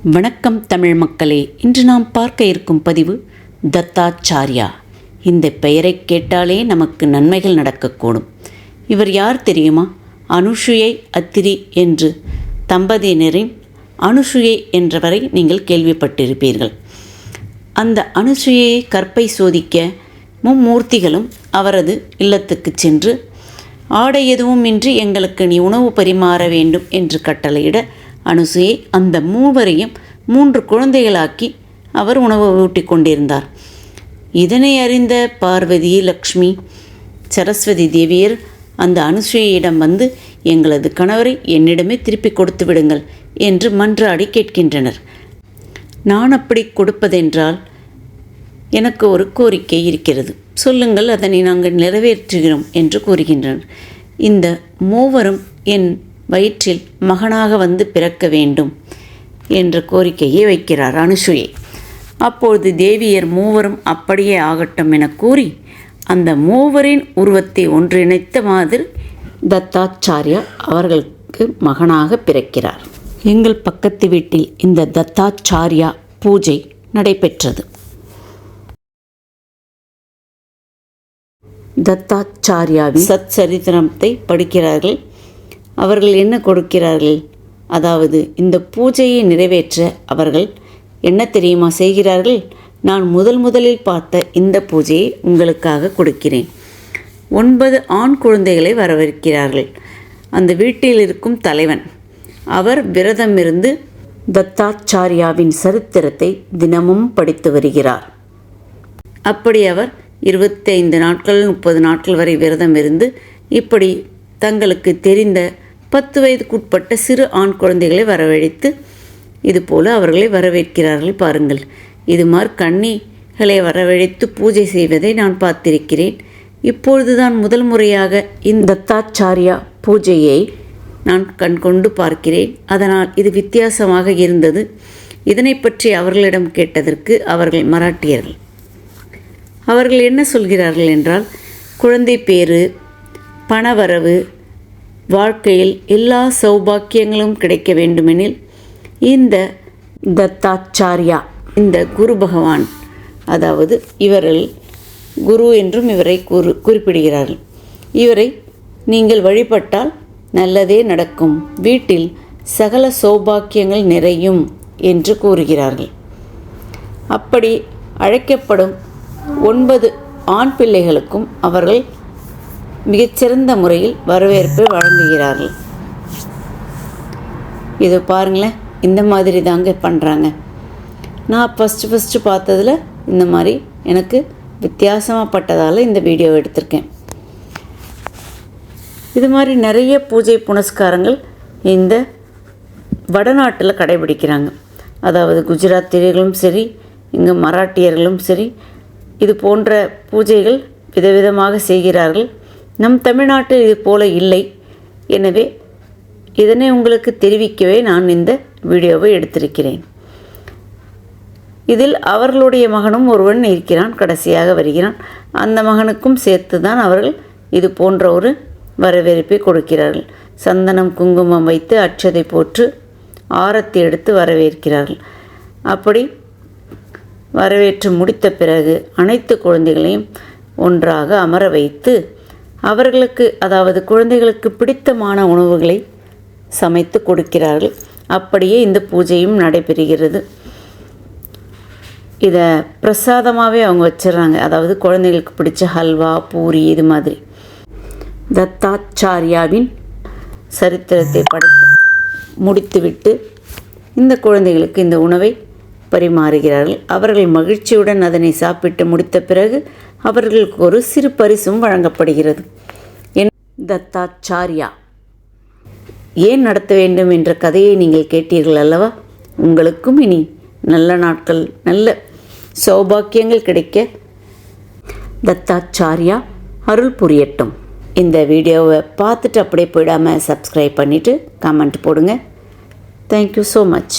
வணக்கம் தமிழ் மக்களே. இன்று நாம் பார்க்க இருக்கும் பதிவு தத்தாச்சாரியா. இந்த பெயரை கேட்டாலே நமக்கு நன்மைகள் நடக்கக்கூடும். இவர் யார் தெரியுமா? அனுசுயை அத்திரி என்று தம்பதியினரின் அனுசுயை என்றவரை நீங்கள் கேள்விப்பட்டிருப்பீர்கள். அந்த அனுசுயை கற்பை சோதிக்க மும்மூர்த்திகளும் அவரது இல்லத்துக்கு சென்று ஆடை எதுவுமின்றி எங்களுக்கு நீ உணவு பரிமாற வேண்டும் என்று கட்டளையிட அனுசுயை அந்த மூவரையும் 3 குழந்தைகளாக்கி அவர் உணவு ஊட்டி கொண்டிருந்தார். இதனை அறிந்த பார்வதி, லக்ஷ்மி, சரஸ்வதி தேவியர் அந்த அனுசுயிடம் வந்து எங்களது கணவரை என்னிடமே திருப்பி கொடுத்து விடுங்கள் என்று மன்றாடி கேட்கின்றனர். நான் அப்படி கொடுப்பதென்றால் எனக்கு ஒரு கோரிக்கை இருக்கிறது, சொல்லுங்கள், அதனை நாங்கள் நிறைவேற்றுகிறோம் என்று கூறுகின்றனர். இந்த மூவரும் என் வயிற்றில் மகனாக வந்து பிறக்க வேண்டும் என்ற கோரிக்கையை வைக்கிறார் அனுசுயை. அப்பொழுது தேவியர் மூவரும் அப்படியே ஆகட்டும் என கூறி அந்த மூவரின் உருவத்தை ஒன்றிணைத்த மாதிரி தத்தாச்சாரியா அவர்களுக்கு மகனாக பிறக்கிறார். எங்கள் பக்கத்து வீட்டில் இந்த தத்தாச்சாரியா பூஜை நடைபெற்றது. தத்தாச்சாரியாவின் சச்சரித்திரத்தை படிக்கிறார்கள். அவர்கள் என்ன கொடுக்கிறார்கள்? அதாவது இந்த பூஜையை நிறைவேற்ற அவர்கள் என்ன தெரியுமா செய்கிறார்கள்? நான் முதலில் பார்த்த இந்த பூஜையை உங்களுக்காக கொடுக்கிறேன். 9 ஆண் குழந்தைகளை வரவேற்கிறார்கள். அந்த வீட்டில் இருக்கும் தலைவன் அவர் விரதமிருந்து தத்தாச்சாரியாவின் சரித்திரத்தை தினமும் படித்து வருகிறார். அப்படி அவர் 25 நாட்கள் 30 நாட்கள் வரை விரதம் இருந்து இப்படி தங்களுக்கு தெரிந்த 10 வயதுக்குட்பட்ட சிறு ஆண் குழந்தைகளை வரவழைத்து இதுபோல் அவர்களை வரவேற்கிறார்கள். பாருங்கள், இது மாதிரி கன்னிகளை வரவழைத்து பூஜை செய்வதை நான் பார்த்திருக்கிறேன். இப்பொழுதுதான் முதல் முறையாக இந்த தத்தாச்சாரியா பூஜையை நான் கண்கொண்டு பார்க்கிறேன். அதனால் இது வித்தியாசமாக இருந்தது. இதனை பற்றி அவர்களிடம் கேட்டதற்கு அவர்கள் மராட்டியர்கள். அவர்கள் என்ன சொல்கிறார்கள் என்றால், குழந்தை பேறு, பணவரவு, வாழ்க்கையில் எல்லா சௌபாக்கியங்களும் கிடைக்க வேண்டுமெனில் இந்த தத்தாச்சாரியா, இந்த குரு பகவான், அதாவது இவர்கள் குரு என்றும் இவரை குறிப்பிடுகிறார்கள். இவரை நீங்கள் வழிபட்டால் நல்லதே நடக்கும், வீட்டில் சகல சௌபாக்கியங்கள் நிறையும் என்று கூறுகிறார்கள். அப்படி அழைக்கப்படும் 9 ஆண் பிள்ளைகளுக்கும் அவர்கள் மிகச்சிறந்த முறையில் வரவேற்பை வழங்குகிறார்கள். இது பாருங்களேன், இந்த மாதிரி தாங்க பண்ணுறாங்க. நான் ஃபஸ்ட்டு பார்த்ததில் இந்த மாதிரி எனக்கு வித்தியாசமாக பட்டதால் இந்த வீடியோ எடுத்திருக்கேன். இது மாதிரி நிறைய பூஜை புனஸ்காரங்கள் இந்த வடநாட்டில் கடைபிடிக்கிறாங்க. அதாவது குஜராத்தியர்களும் சரி, இங்கே மராட்டியர்களும் சரி, இது போன்ற பூஜைகள் விதவிதமாக செய்கிறார்கள். நம் தமிழ்நாட்டில் இது போல இல்லை. எனவே இதனை உங்களுக்கு தெரிவிக்கவே நான் இந்த வீடியோவை எடுத்திருக்கிறேன். இதில் அவர்களுடைய மகனும் ஒருவன் இருக்கிறான், கடைசியாக வருகிறான். அந்த மகனுக்கும் சேர்த்து தான் அவர்கள் இது போன்ற ஒரு வரவேற்பை கொடுக்கிறார்கள். சந்தனம் குங்குமம் வைத்து அட்சதை போட்டு ஆரத்தி எடுத்து வரவேற்கிறார்கள். அப்படி வரவேற்று முடித்த பிறகு அனைத்து குழந்தைகளையும் ஒன்றாக அமர வைத்து அவர்களுக்கு, அதாவது குழந்தைகளுக்கு பிடித்தமான உணவுகளை சமைத்து கொடுக்கிறார்கள். அப்படியே இந்த பூஜையும் நடைபெறுகிறது. இதை பிரசாதமாகவே அவங்க வச்சிடறாங்க. அதாவது குழந்தைகளுக்கு பிடிச்ச ஹல்வா, பூரி, இது மாதிரி. தத்தாச்சாரியாவின் சரித்திரத்தை முடித்துவிட்டு இந்த குழந்தைகளுக்கு இந்த உணவை பரிமாறுகிறார்கள். அவர்கள் மகிழ்ச்சியுடன் அதனை சாப்பிட்டு முடித்த பிறகு அவர்களுக்கு ஒரு சிறு பரிசும் வழங்கப்படுகிறது. தத்தாச்சாரியா ஏன் நடத்த வேண்டும் என்ற கதையை நீங்கள் கேட்டீர்கள் அல்லவா? உங்களுக்கும் இனி நல்ல நாட்கள், நல்ல சௌபாக்கியங்கள் கிடைக்க தத்தாச்சாரியா அருள் புரியட்டும். இந்த வீடியோவை பார்த்துட்டு அப்படியே போயிடாமல் சப்ஸ்கிரைப் பண்ணிவிட்டு கமெண்ட் போடுங்க. Thank you so much.